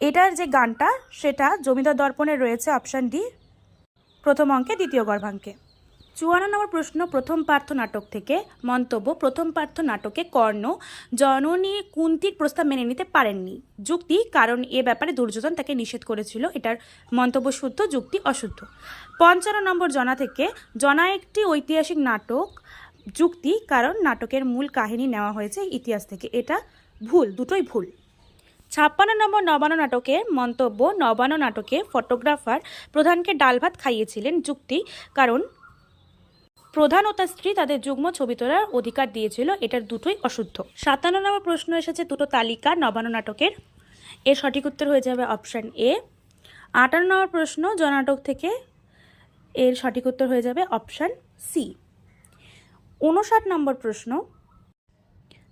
এটার যে গানটা সেটা জমিদার দর্পণে রয়েছে, অপশান ডি, প্রথম অঙ্কে দ্বিতীয় গর্ভাঙ্কে। 54 নম্বর প্রশ্ন, প্রথম পার্থ নাটক থেকে মন্তব্য। প্রথম পার্থ নাটকে কর্ণ জননী কুন্তির প্রস্তাব মেনে নিতে পারেননি। যুক্তি, কারণ এ ব্যাপারে দুর্যোধন তাকে নিষেধ করেছিল। এটার মন্তব্য শুদ্ধ, যুক্তি অশুদ্ধ। 55 নম্বর জনা থেকে, জনা একটি ঐতিহাসিক নাটক। যুক্তি, কারণ নাটকের মূল কাহিনী নেওয়া হয়েছে ইতিহাস থেকে। এটা ভুল, দুটোই ভুল। 56 নম্বর নবান্ন নাটকের মন্তব্য। নবান্ন নাটকে ফটোগ্রাফার প্রধানকে ডাল ভাত খাইয়েছিলেন। যুক্তি, কারণ প্রধান ও তার স্ত্রী তাদের যুগ্ম ছবি তোলার অধিকার দিয়েছিল। এটার দুটোই অশুদ্ধ। 57 নম্বর প্রশ্ন এসেছে দুটো তালিকা নবান্ন নাটকের। এর সঠিক উত্তর হয়ে যাবে অপশান এ। 58 নম্বর প্রশ্ন জনাটক থেকে, এর সঠিক উত্তর হয়ে যাবে অপশান সি। 59 নম্বর প্রশ্ন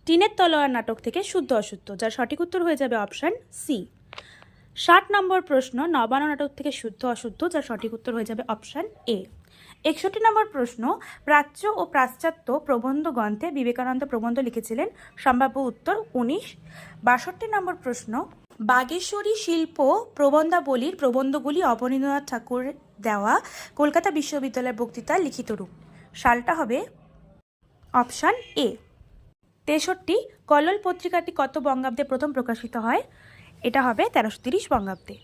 টিনের তলোয়ার নাটক থেকে শুদ্ধ অশুদ্ধ, যার সঠিক উত্তর হয়ে যাবে অপশান সি। 60 নম্বর প্রশ্ন নবান্ন নাটক থেকে শুদ্ধ অশুদ্ধ, যার সঠিক উত্তর হয়ে যাবে অপশান এ। 61 নম্বর প্রশ্ন প্রাচ্য ও পাশ্চাত্য প্রবন্ধ গ্রন্থে বিবেকানন্দ প্রবন্ধ লিখেছিলেন। সম্ভাব্য উত্তর 19। 62 নম্বর প্রশ্ন বাগেশ্বরী শিল্প প্রবন্ধাবলীর প্রবন্ধগুলি অবনীন্দ্রনাথ ঠাকুর দেওয়া কলকাতা বিশ্ববিদ্যালয়ের বক্তৃতার লিখিত রূপ। সালটা হবে অপশান এ। 63 কল্লোল পত্রিকাটি কত বঙ্গাব্দে প্রথম প্রকাশিত হয়? এটা হবে 1330 বঙ্গাব্দে।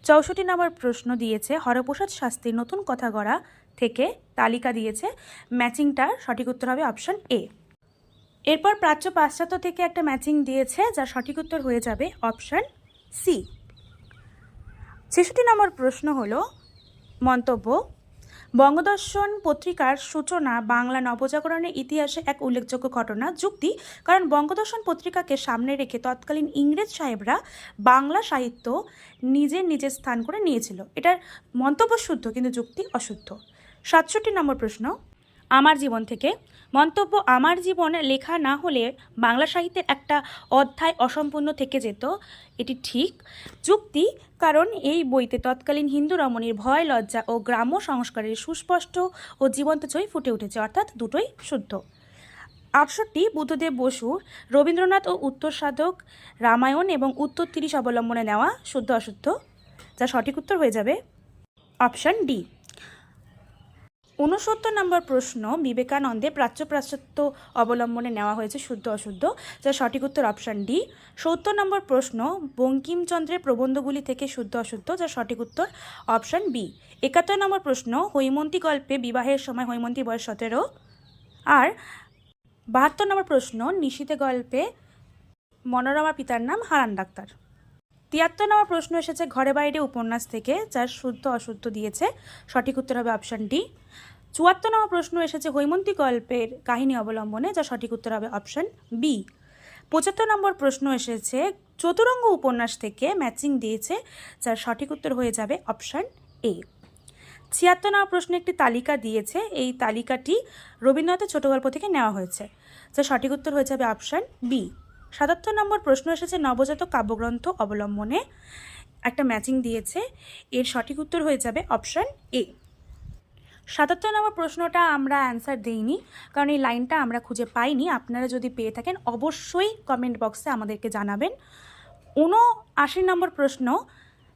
64 নম্বর প্রশ্ন দিয়েছে হরপ্রসাদ শাস্ত্রীর নতুন কথা গড়া থেকে তালিকা দিয়েছে। ম্যাচিংটার সঠিক উত্তর হবে অপশান এ। এরপর প্রাচ্য পাশ্চাত্য থেকে একটা ম্যাচিং দিয়েছে, যার সঠিক উত্তর হয়ে যাবে অপশান সি। 66 নম্বর প্রশ্ন হলো মন্তব্য। বঙ্গদর্শন পত্রিকার সূচনা বাংলা নবজাগরণের ইতিহাসে এক উল্লেখযোগ্য ঘটনা। যুক্তি, কারণ বঙ্গদর্শন পত্রিকাকে সামনে রেখে তৎকালীন ইংরেজ সাহেবরা বাংলা সাহিত্য নিজের স্থান করে নিয়েছিল। এটার মন্তব্য শুদ্ধ, কিন্তু যুক্তি অশুদ্ধ। 67 নম্বর প্রশ্ন আমার জীবন থেকে মন্তব্য। আমার জীবন লেখা না হলে বাংলা সাহিত্যের একটা অধ্যায় অসম্পূর্ণ থেকে যেত। এটি ঠিক। যুক্তি, কারণ এই বইতে তৎকালীন হিন্দু রমণীর ভয়, লজ্জা ও গ্রাম্য সংস্কারের সুস্পষ্ট ও জীবন্ত ছবি ফুটে উঠেছে, অর্থাৎ দুটোই শুদ্ধ। 68 বুদ্ধদেব বসুর রবীন্দ্রনাথ ও উত্তর সাধক রামায়ণ এবং উত্তর 30 অবলম্বনে নেওয়া শুদ্ধ অশুদ্ধ, যা সঠিক উত্তর হয়ে যাবে অপশান ডি। 69 নম্বর প্রশ্ন বিবেকানন্দের প্রাচ্য পাশ্চাত্য অবলম্বনে নেওয়া হয়েছে শুদ্ধ অশুদ্ধ, যার সঠিক উত্তর অপশান ডি। 70 নম্বর প্রশ্ন বঙ্কিমচন্দ্রের প্রবন্ধগুলি থেকে শুদ্ধ অশুদ্ধ, যার সঠিক উত্তর অপশান বি। 71 নম্বর প্রশ্ন হৈমন্তী গল্পে বিবাহের সময় হৈমন্তী বয়স 17। আর 72 নম্বর প্রশ্ন নিশীথে গল্পে মনোরমার পিতার নাম হারান ডাক্তার। 73 নম্বর প্রশ্ন এসেছে ঘরে বাইরে উপন্যাস থেকে, যার শুদ্ধ অশুদ্ধ দিয়েছে। সঠিক উত্তর হবে অপশান ডি। 74 নম্বর প্রশ্ন এসেছে হৈমন্তী গল্পের কাহিনী অবলম্বনে, যার সঠিক উত্তর হবে অপশান বি। 75 নম্বর প্রশ্ন এসেছে চতুরঙ্গ উপন্যাস থেকে, ম্যাচিং দিয়েছে, যার সঠিক উত্তর হয়ে যাবে অপশান এ। 76 নম্বর প্রশ্নে একটি তালিকা দিয়েছে, এই তালিকাটি রবীন্দ্রনাথের ছোট গল্প থেকে নেওয়া হয়েছে, যার সঠিক উত্তর হয়ে যাবে অপশান বি। 77 নম্বর প্রশ্ন এসেছে নবজাতক কাব্যগ্রন্থ অবলম্বনে, একটা ম্যাচিং দিয়েছে, এর সঠিক উত্তর হয়ে যাবে অপশান এ। 77 নম্বর প্রশ্নটা আমরা অ্যান্সার দিইনি, কারণ এই লাইনটা আমরা খুঁজে পাইনি। আপনারা যদি পেয়ে থাকেন অবশ্যই কমেন্ট বক্সে আমাদেরকে জানাবেন। 79 নম্বর প্রশ্ন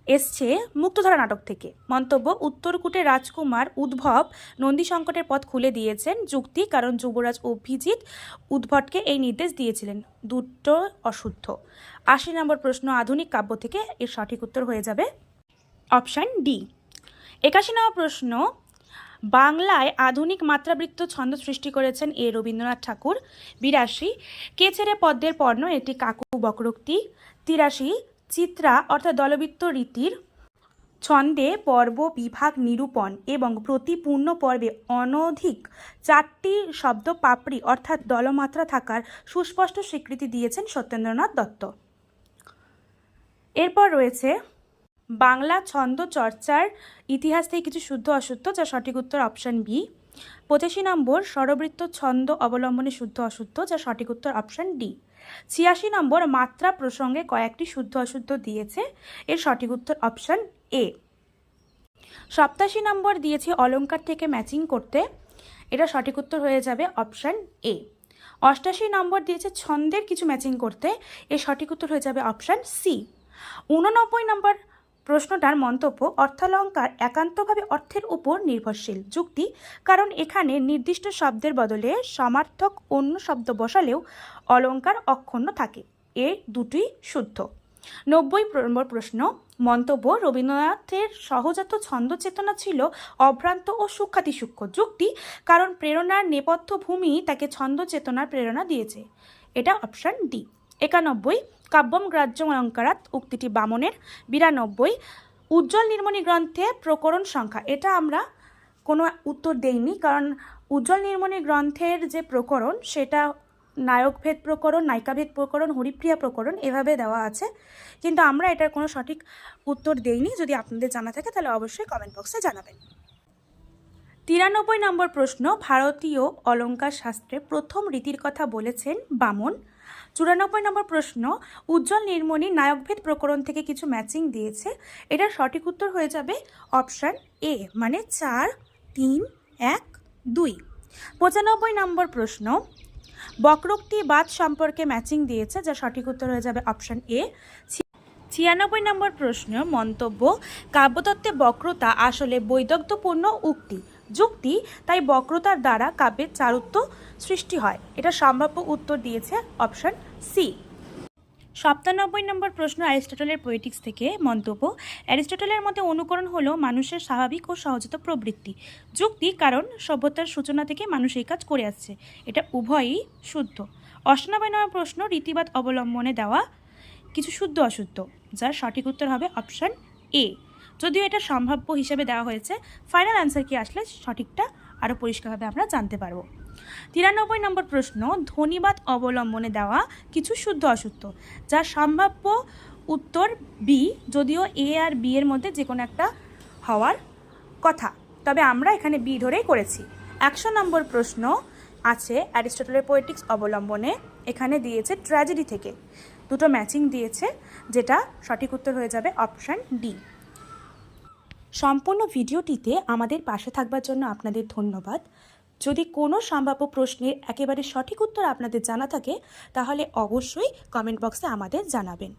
এসছে মুক্তধারা নাটক থেকে। মন্তব্য উত্তরকূটের রাজকুমার উদ্ভব নন্দী সংকটের পথ খুলে দিয়েছেন। যুক্তি, কারণ যুবরাজ অভিজিৎ উদ্ভটকে এই নির্দেশ দিয়েছিলেন। দুটো অশুদ্ধ। 80 নম্বর প্রশ্ন আধুনিক কাব্য থেকে, এর সঠিক উত্তর হয়ে যাবে অপশান ডি। 81 নম্বর প্রশ্ন বাংলায় আধুনিক মাত্রাবৃত্ত ছন্দ সৃষ্টি করেছেন এ রবীন্দ্রনাথ ঠাকুর। 82 কে ছেড়ে পদ্মের পর্ণ, এটি কাকু বক্রোক্তি। 83 চিত্রা অর্থাৎ দলবৃত্ত রীতির ছন্দে পর্ব বিভাগ নিরূপণ এবং প্রতি পূর্ণ পর্বে অনধিক 4টি শব্দ পাপড়ি অর্থাৎ দলমাত্রা থাকার সুস্পষ্ট স্বীকৃতি দিয়েছেন সত্যেন্দ্রনাথ দত্ত। এরপর রয়েছে বাংলা ছন্দ চর্চার ইতিহাস থেকে কিছু শুদ্ধ অশুদ্ধ, যা সঠিক উত্তর অপশান বি। 85 নম্বর স্বরবৃত্ত ছন্দ অবলম্বনে শুদ্ধ অশুদ্ধ, যা সঠিক উত্তর অপশান ডি। 86 নম্বর মাত্রা প্রসঙ্গে কয়েকটি শুদ্ধ অশুদ্ধ দিয়েছে, এর সঠিক উত্তর অপশান এ। 87 নম্বর দিয়েছে অলঙ্কার থেকে ম্যাচিং করতে, এটা সঠিক উত্তর হয়ে যাবে অপশান এ। 88 নম্বর দিয়েছে ছন্দের কিছু ম্যাচিং করতে, এর সঠিক উত্তর হয়ে যাবে অপশান সি। 89 নম্বর প্রশ্নটার মন্তব্য, অর্থালঙ্কার একান্তভাবে অর্থের উপর নির্ভরশীল। যুক্তি, কারণ এখানে নির্দিষ্ট শব্দের বদলে সমার্থক অন্য শব্দ বসালেও অলঙ্কার অক্ষুণ্ণ থাকে। এ দুটি শুদ্ধ। 90 নম্বর প্রশ্ন, মন্তব্য, রবীন্দ্রনাথের সহজাত ছন্দ চেতনা ছিল অভ্রান্ত ও সূক্ষ্মাতিসূক্ষ্ম। যুক্তি, কারণ প্রেরণার নেপথ্য ভূমি তাকে ছন্দ চেতনার প্রেরণা দিয়েছে। এটা অপশান ডি। 91, কাব্যম গ্রাহ্যম অলঙ্কারাৎ উক্তিটি বামনের। 92, উজ্জ্বল নির্মণি গ্রন্থে প্রকরণ সংখ্যা। এটা আমরা কোনো উত্তর দেইনি, কারণ উজ্জ্বল নির্মণি গ্রন্থের যে প্রকরণ সেটা নায়কভেদ প্রকরণ, নায়িকাভেদ প্রকরণ, হরিপ্রিয়া প্রকরণ এভাবে দেওয়া আছে, কিন্তু আমরা এটার কোনো সঠিক উত্তর দেইনি। যদি আপনাদের জানা থাকে তাহলে অবশ্যই কমেন্ট বক্সে জানাবেন। 93 নম্বর প্রশ্ন, ভারতীয় অলঙ্কার শাস্ত্রে প্রথম রীতির কথা বলেছেন বামন। 94 নম্বর প্রশ্ন, উজ্জ্বল নির্মণি নায়কভেদ প্রকরণ থেকে কিছু ম্যাচিং দিয়েছে। এটার সঠিক উত্তর হয়ে যাবে অপশান এ, মানে 4, 3, 1, 2। 95 নম্বর প্রশ্ন, বক্রোক্তি বাদ সম্পর্কে ম্যাচিং দিয়েছে, যা সঠিক উত্তর হয়ে যাবে অপশান এ। 96 নম্বর প্রশ্ন, মন্তব্য, কাব্যতত্ত্বে বক্রতা আসলে বৈদগ্ধ্যপূর্ণ উক্তি। যুক্তি, তাই বক্রতার দ্বারা কাব্যের চারুত্ব সৃষ্টি হয়। এটা সম্ভাব্য উত্তর দিয়েছে অপশান সি। 97 নম্বর প্রশ্ন, অ্যারিস্টটলের পোয়েটিক্স থেকে। মন্তব্য, অ্যারিস্টটলের মতে অনুকরণ হলো মানুষের স্বাভাবিক ও সহজাত প্রবৃত্তি। যুক্তি, কারণ সভ্যতার সূচনা থেকে মানুষ এই কাজ করে আসছে। এটা উভয়ই শুদ্ধ। 98 নম্বর প্রশ্ন, রীতিবাদ অবলম্বনে দেওয়া কিছু শুদ্ধ অশুদ্ধ, যার সঠিক উত্তর হবে অপশান এ। যদিও এটা সম্ভাব্য হিসেবে দেওয়া হয়েছে, ফাইনাল অ্যান্সার কি আসলে সঠিকটা আরও পরিষ্কারভাবে আমরা জানতে পারবো। 93 নম্বর প্রশ্ন, ধ্বনিবাদ অবলম্বনে দেওয়া কিছু শুদ্ধ অশুদ্ধ, যার সম্ভাব্য উত্তর বি, যদিও এ আর বি এর মধ্যে যে কোনো একটা হওয়ার কথা, তবে আমরা এখানে বি ধরেই করেছি। 100 নম্বর প্রশ্ন আছে অ্যারিস্টটলের পোয়েটিক্স অবলম্বনে, এখানে দিয়েছে ট্র্যাজেডি থেকে। দুটো ম্যাচিং দিয়েছে, যেটা সঠিক উত্তর হয়ে যাবে অপশান ডি। সম্পূর্ণ ভিডিওটিতে আমাদের পাশে থাকবার জন্য আপনাদের ধন্যবাদ। যদি কোনো সম্ভাব্য প্রশ্নের একেবারে সঠিক উত্তর আপনাদের জানা থাকে তাহলে অবশ্যই কমেন্ট বক্সে আমাদের জানাবেন।